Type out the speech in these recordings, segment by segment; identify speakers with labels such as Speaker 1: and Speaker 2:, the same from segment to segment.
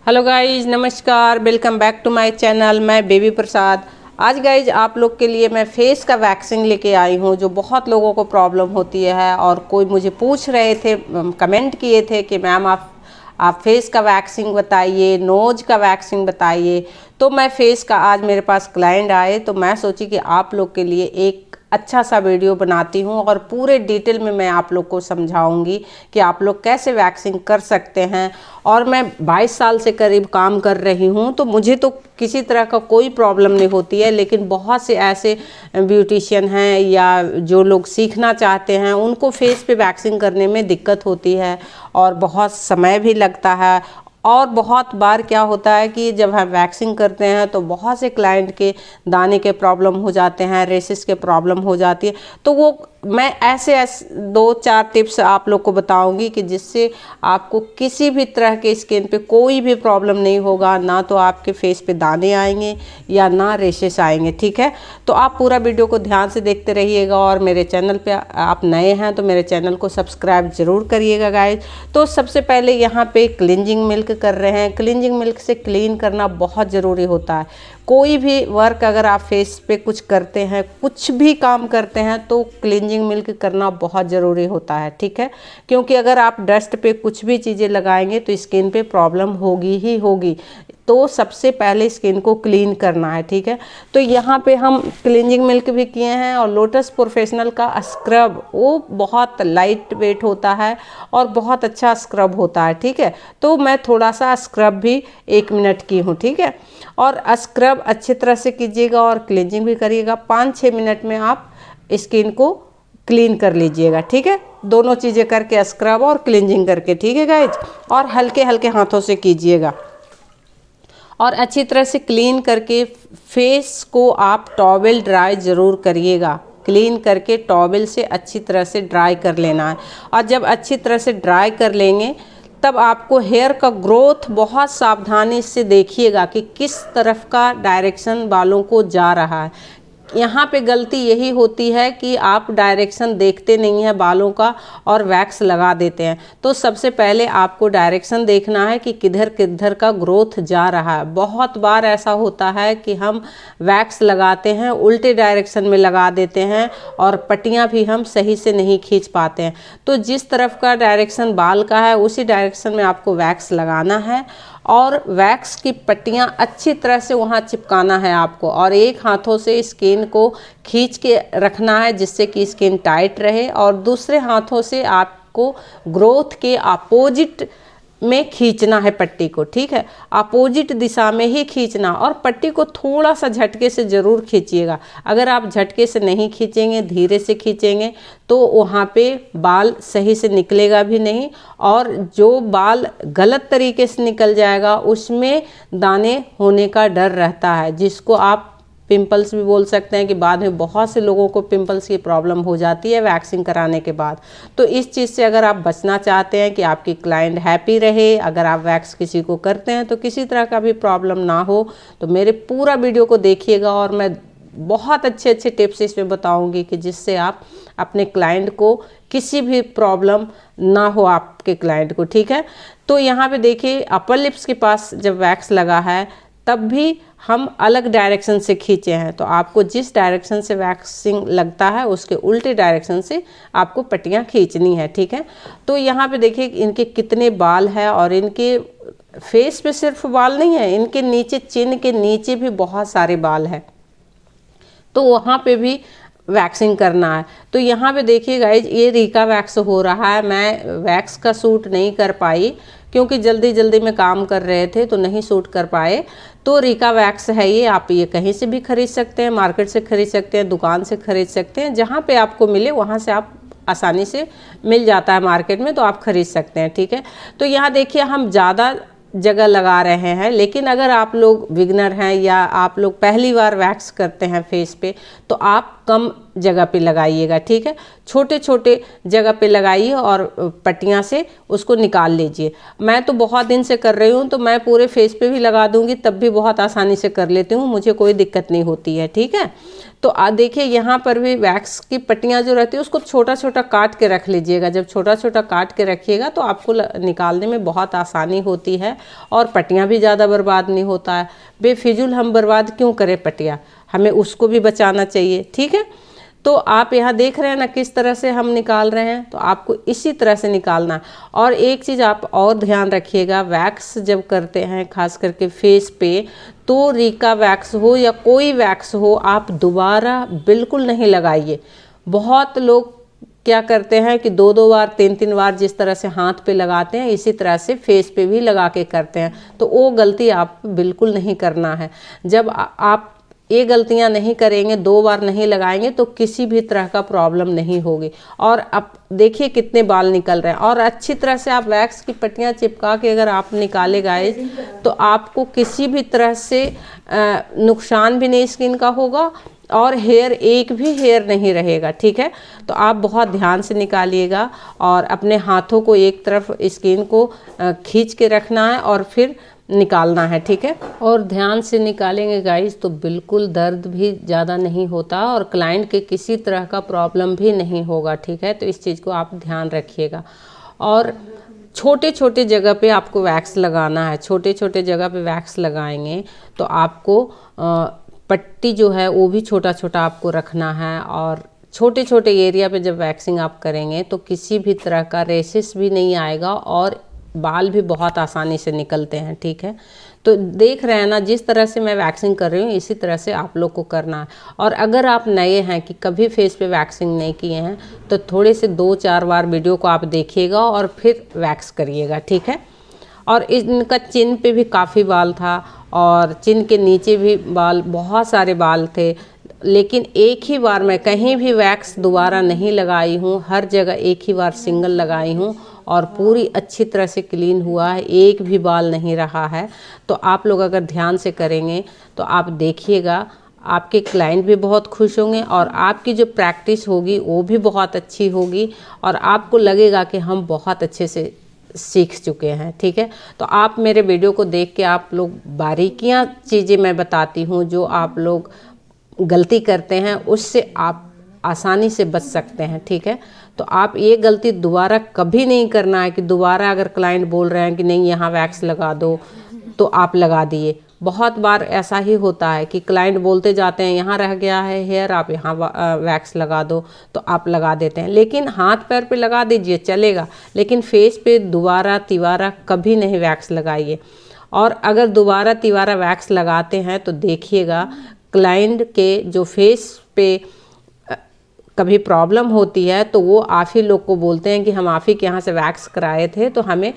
Speaker 1: Hello guys, नमस्कार, welcome back to my channel. मैं बेबी प्रसाद। आज गाइज आप लोग के लिए मैं फेस का वैक्सिंग लेके आई हूँ, जो बहुत लोगों को प्रॉब्लम होती है। और कोई मुझे पूछ रहे थे, कमेंट किए थे कि मैम आप फेस का वैक्सिंग बताइए, नोज का वैक्सिंग बताइए। तो मैं फेस का, आज मेरे पास क्लाइंट आए तो मैं सोची कि आप लोग के लिए एक अच्छा सा वीडियो बनाती हूँ और पूरे डिटेल में मैं आप लोग को समझाऊंगी कि आप लोग कैसे वैक्सिंग कर सकते हैं। और मैं 22 साल से करीब काम कर रही हूँ, तो मुझे तो किसी तरह का कोई प्रॉब्लम नहीं होती है। लेकिन बहुत से ऐसे ब्यूटिशियन हैं या जो लोग सीखना चाहते हैं, उनको फेस पे वैक्सिंग करने में दिक्कत होती है और बहुत समय भी लगता है। और बहुत बार क्या होता है कि जब हम वैक्सिंग करते हैं तो बहुत से क्लाइंट के दाने के प्रॉब्लम हो जाते हैं, रेसिस के प्रॉब्लम हो जाती है। तो वो मैं ऐसे 2-4 टिप्स आप लोग को बताऊंगी कि जिससे आपको किसी भी तरह के स्किन पे कोई भी प्रॉब्लम नहीं होगा, ना तो आपके फेस पे दाने आएंगे या ना रेशेस आएंगे। ठीक है, तो आप पूरा वीडियो को ध्यान से देखते रहिएगा। और मेरे चैनल पे आप नए हैं तो मेरे चैनल को सब्सक्राइब जरूर करिएगा गाइज। तो सबसे पहले यहाँ पे क्लींजिंग मिल्क कर रहे हैं। क्लींजिंग मिल्क से क्लीन करना बहुत ज़रूरी होता है। कोई भी वर्क अगर आप फेस पे कुछ करते हैं, कुछ भी काम करते हैं, तो क्लींजिंग मिल्क करना बहुत ज़रूरी होता है। ठीक है, क्योंकि अगर आप डस्ट पे कुछ भी चीज़ें लगाएंगे तो स्किन पे प्रॉब्लम होगी ही होगी। तो सबसे पहले स्किन को क्लीन करना है। ठीक है, तो यहाँ पे हम क्लींजिंग मिल्क भी किए हैं। और लोटस प्रोफेशनल का स्क्रब, वो बहुत लाइट वेट होता है और बहुत अच्छा स्क्रब होता है। ठीक है, तो मैं थोड़ा सा स्क्रब भी 1 मिनट की हूँ। ठीक है, और स्क्रब अच्छी तरह से कीजिएगा और क्लींजिंग भी करिएगा। 5-6 मिनट में आप स्किन को क्लीन कर लीजिएगा। ठीक है, दोनों चीज़ें करके, स्क्रब और क्लींजिंग करके। ठीक है गाइज, और हल्के हल्के हाथों से कीजिएगा और अच्छी तरह से क्लीन करके फेस को आप टॉवेल ड्राई ज़रूर करिएगा। क्लीन करके टॉवेल से अच्छी तरह से ड्राई कर लेना है। और जब अच्छी तरह से ड्राई कर लेंगे तब आपको हेयर का ग्रोथ बहुत सावधानी से देखिएगा कि किस तरफ का डायरेक्शन बालों को जा रहा है। यहाँ पे गलती यही होती है कि आप डायरेक्शन देखते नहीं हैं बालों का और वैक्स लगा देते हैं। तो सबसे पहले आपको डायरेक्शन देखना है कि किधर किधर का ग्रोथ जा रहा है। बहुत बार ऐसा होता है कि हम वैक्स लगाते हैं, उल्टे डायरेक्शन में लगा देते हैं और पट्टियाँ भी हम सही से नहीं खींच पाते हैं। तो जिस तरफ का डायरेक्शन बाल का है उसी डायरेक्शन में आपको वैक्स लगाना है और वैक्स की पट्टियाँ अच्छी तरह से वहाँ चिपकाना है आपको। और एक हाथों से स्किन को खींच के रखना है जिससे कि स्किन टाइट रहे, और दूसरे हाथों से आपको ग्रोथ के अपोजिट में खींचना है पट्टी को। ठीक है, अपोजिट दिशा में ही खींचना, और पट्टी को थोड़ा सा झटके से ज़रूर खींचिएगा। अगर आप झटके से नहीं खींचेंगे, धीरे से खींचेंगे, तो वहाँ पे बाल सही से निकलेगा भी नहीं, और जो बाल गलत तरीके से निकल जाएगा उसमें दाने होने का डर रहता है, जिसको आप पिंपल्स भी बोल सकते हैं। कि बाद में बहुत से लोगों को पिंपल्स की प्रॉब्लम हो जाती है वैक्सिंग कराने के बाद। तो इस चीज़ से अगर आप बचना चाहते हैं कि आपकी क्लाइंट हैप्पी रहे, अगर आप वैक्स किसी को करते हैं तो किसी तरह का भी प्रॉब्लम ना हो, तो मेरे पूरा वीडियो को देखिएगा और मैं बहुत अच्छे अच्छे टिप्स इसमें बताऊंगी कि जिससे आप अपने क्लाइंट को किसी भी प्रॉब्लम ना हो आपके क्लाइंट को। ठीक है, तो यहाँ पे देखिए अपर लिप्स के पास जब वैक्स लगा है तब भी हम अलग डायरेक्शन से खींचे हैं। तो आपको जिस डायरेक्शन से वैक्सिंग लगता है उसके उल्टे डायरेक्शन से आपको पट्टियाँ खींचनी है। ठीक है, तो यहाँ पे देखिए इनके कितने बाल है, और इनके फेस पे सिर्फ बाल नहीं है, इनके नीचे, चिन के नीचे भी बहुत सारे बाल हैं, तो वहाँ पे भी वैक्सिंग करना है। तो यहाँ पे देखिए गाइज, ये रीका वैक्स हो रहा है। मैं वैक्स का सूट नहीं कर पाई क्योंकि जल्दी जल्दी में काम कर रहे थे तो नहीं सूट कर पाए। तो रीका वैक्स है ये, आप ये कहीं से भी खरीद सकते हैं, मार्केट से खरीद सकते हैं, दुकान से खरीद सकते हैं, जहाँ पे आपको मिले वहाँ से आप आसानी से मिल जाता है मार्केट में, तो आप खरीद सकते हैं। ठीक है, तो यहाँ देखिए हम ज़्यादा जगह लगा रहे हैं, लेकिन अगर आप लोग बिगनर हैं या आप लोग पहली बार वैक्स करते हैं फेस पे, तो आप कम जगह पे लगाइएगा, ठीक है। छोटे छोटे जगह पे लगाइए और पट्टियाँ से उसको निकाल लीजिए। मैं तो बहुत दिन से कर रही हूँ, तो मैं पूरे फेस पे भी लगा दूँगी, तब भी बहुत आसानी से कर लेती हूँ, मुझे कोई दिक्कत नहीं होती है, ठीक है। तो देखिए यहाँ पर भी वैक्स की पट्टियाँ जो रहती है उसको छोटा छोटा काट के रख लीजिएगा। जब छोटा छोटा काट के रखिएगा तो आपको निकालने में बहुत आसानी होती है और पट्टियाँ भी ज़्यादा बर्बाद नहीं होता है। बेफिजूल हम बर्बाद क्यों करें पट्टियाँ, हमें उसको भी बचाना चाहिए, ठीक है। तो आप यहाँ देख रहे हैं ना किस तरह से हम निकाल रहे हैं, तो आपको इसी तरह से निकालना है। और एक चीज़ आप और ध्यान रखिएगा, वैक्स जब करते हैं खास करके फेस पे, तो रीका वैक्स हो या कोई वैक्स हो, आप दोबारा बिल्कुल नहीं लगाइए। बहुत लोग क्या करते हैं कि 2-2 बार 3-3 बार जिस तरह से हाथ पे लगाते हैं, इसी तरह से फेस पे भी लगा के करते हैं, तो वो गलती आप बिल्कुल नहीं करना है। जब आप ये गलतियां नहीं करेंगे, 2 बार नहीं लगाएंगे, तो किसी भी तरह का प्रॉब्लम नहीं होगी। और अब देखिए कितने बाल निकल रहे हैं। और अच्छी तरह से आप वैक्स की पट्टियां चिपका के अगर आप निकाले गाइस, तो आपको किसी भी तरह से नुकसान भी नहीं स्किन का होगा और हेयर एक भी हेयर नहीं रहेगा, ठीक है। तो आप बहुत ध्यान से निकालिएगा और अपने हाथों को एक तरफ स्किन को खींच के रखना है और फिर निकालना है, ठीक है। और ध्यान से निकालेंगे गाइस तो बिल्कुल दर्द भी ज़्यादा नहीं होता और क्लाइंट के किसी तरह का प्रॉब्लम भी नहीं होगा, ठीक है। तो इस चीज़ को आप ध्यान रखिएगा। और छोटे छोटे जगह पे आपको वैक्स लगाना है। छोटे छोटे जगह पे वैक्स लगाएंगे तो आपको पट्टी जो है वो भी छोटा छोटा आपको रखना है। और छोटे छोटे एरिया पे जब वैक्सिंग आप करेंगे तो किसी भी तरह का रेशेस भी नहीं आएगा और बाल भी बहुत आसानी से निकलते हैं, ठीक है। तो देख रहे हैं ना, जिस तरह से मैं वैक्सिंग कर रही हूँ इसी तरह से आप लोग को करना है। और अगर आप नए हैं कि कभी फेस पे वैक्सिंग नहीं किए हैं, तो थोड़े से 2-4 बार वीडियो को आप देखिएगा और फिर वैक्स करिएगा, ठीक है। और इनका चिन पे भी काफ़ी बाल था और चिन के नीचे भी बाल, बहुत सारे बाल थे, लेकिन एक ही बार मैं कहीं भी वैक्स दोबारा नहीं लगाई हूँ। हर जगह एक ही बार सिंगल लगाई हूँ और पूरी अच्छी तरह से क्लीन हुआ है, एक भी बाल नहीं रहा है। तो आप लोग अगर ध्यान से करेंगे तो आप देखिएगा, आपके क्लाइंट भी बहुत खुश होंगे और आपकी जो प्रैक्टिस होगी वो भी बहुत अच्छी होगी और आपको लगेगा कि हम बहुत अच्छे से सीख चुके हैं, ठीक है। तो आप मेरे वीडियो को देख के आप लोग बारीकियां चीज़ें मैं बताती हूँ, जो आप लोग गलती करते हैं उससे आप आसानी से बच सकते हैं, ठीक है। तो आप ये गलती दोबारा कभी नहीं करना है कि दोबारा अगर क्लाइंट बोल रहे हैं कि नहीं यहाँ वैक्स लगा दो तो आप लगा दिए। बहुत बार ऐसा ही होता है कि क्लाइंट बोलते जाते हैं यहाँ रह गया है हेयर, आप यहाँ वैक्स लगा दो, तो आप लगा देते हैं। लेकिन हाथ पैर पे लगा दीजिए चलेगा, लेकिन फेस पे दोबारा तिबारा कभी नहीं वैक्स लगाइए। और अगर दोबारा तिबारा वैक्स लगाते हैं तो देखिएगा क्लाइंट के जो फेस पे कभी प्रॉब्लम होती है तो वो आप ही लोग को बोलते हैं कि हम आप ही के यहाँ से वैक्स कराए थे तो हमें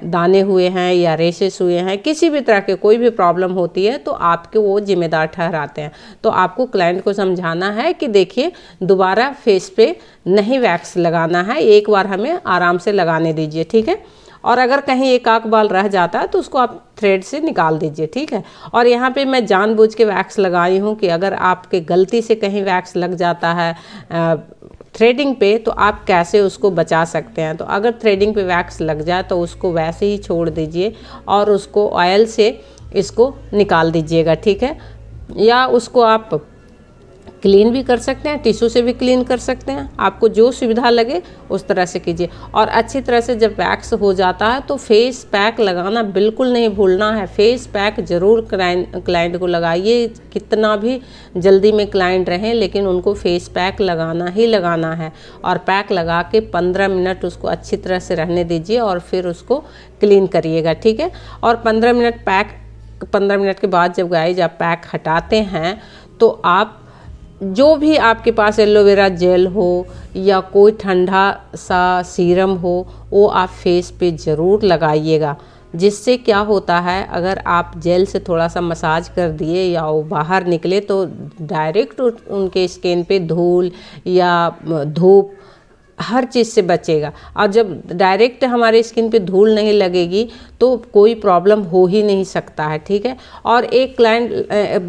Speaker 1: दाने हुए हैं या रेशेस हुए हैं, किसी भी तरह के कोई भी प्रॉब्लम होती है तो आपके वो जिम्मेदार ठहराते हैं। तो आपको क्लाइंट को समझाना है कि देखिए दोबारा फेस पे नहीं वैक्स लगाना है, एक बार हमें आराम से लगाने दीजिए, ठीक है। और अगर कहीं एक आक बाल रह जाता है तो उसको आप थ्रेड से निकाल दीजिए, ठीक है। और यहाँ पे मैं जानबूझ के वैक्स लगाई हूँ कि अगर आपके गलती से कहीं वैक्स लग जाता है थ्रेडिंग पे तो आप कैसे उसको बचा सकते हैं। तो अगर थ्रेडिंग पे वैक्स लग जाए तो उसको वैसे ही छोड़ दीजिए और उसको ऑयल से इसको निकाल दीजिएगा, ठीक है। या उसको आप क्लीन भी कर सकते हैं, टिश्यू से भी क्लीन कर सकते हैं, आपको जो सुविधा लगे उस तरह से कीजिए। और अच्छी तरह से जब वैक्स हो जाता है तो फेस पैक लगाना बिल्कुल नहीं भूलना है। फेस पैक ज़रूर क्लाइंट को लगाइए, कितना भी जल्दी में क्लाइंट रहें लेकिन उनको फेस पैक लगाना ही लगाना है। और पैक लगा के 15 मिनट उसको अच्छी तरह से रहने दीजिए और फिर उसको क्लीन करिएगा, ठीक है। और 15 मिनट के बाद जब गाइस आप पैक हटाते हैं तो आप जो भी आपके पास एलोवेरा जेल हो या कोई ठंडा सा सीरम हो वो आप फेस पे ज़रूर लगाइएगा। जिससे क्या होता है, अगर आप जेल से थोड़ा सा मसाज कर दिए या वो बाहर निकले तो डायरेक्ट उनके स्किन पे धूल या धूप हर चीज़ से बचेगा। और जब डायरेक्ट हमारे स्किन पे धूल नहीं लगेगी तो कोई प्रॉब्लम हो ही नहीं सकता है, ठीक है। और एक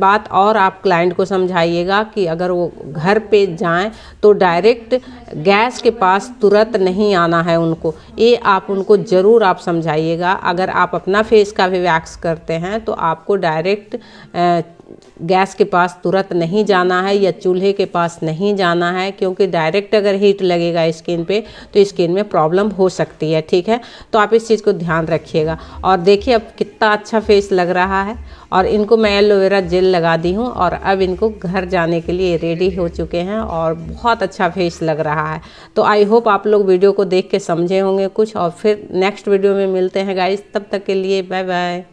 Speaker 1: बात और आप क्लाइंट को समझाइएगा कि अगर वो घर पे जाएं तो डायरेक्ट गैस के पास तुरंत नहीं आना है उनको, ये आप उनको ज़रूर आप समझाइएगा। अगर आप अपना फेस का भी वैक्स करते हैं तो आपको डायरेक्ट गैस के पास तुरंत नहीं जाना है या चूल्हे के पास नहीं जाना है, क्योंकि डायरेक्ट अगर हीट लगेगा स्किन पे तो स्किन में प्रॉब्लम हो सकती है, ठीक है। तो आप इस चीज़ को ध्यान रखिएगा। और देखिए अब कितना अच्छा फेस लग रहा है। और इनको मैं एलोवेरा जेल लगा दी हूँ और अब इनको घर जाने के लिए रेडी हो चुके हैं और बहुत अच्छा फेस लग रहा है। तो आई होप आप लोग वीडियो को देख के समझे होंगे कुछ, और फिर नेक्स्ट वीडियो में मिलते हैं गाइस। तब तक के लिए बाय बाय।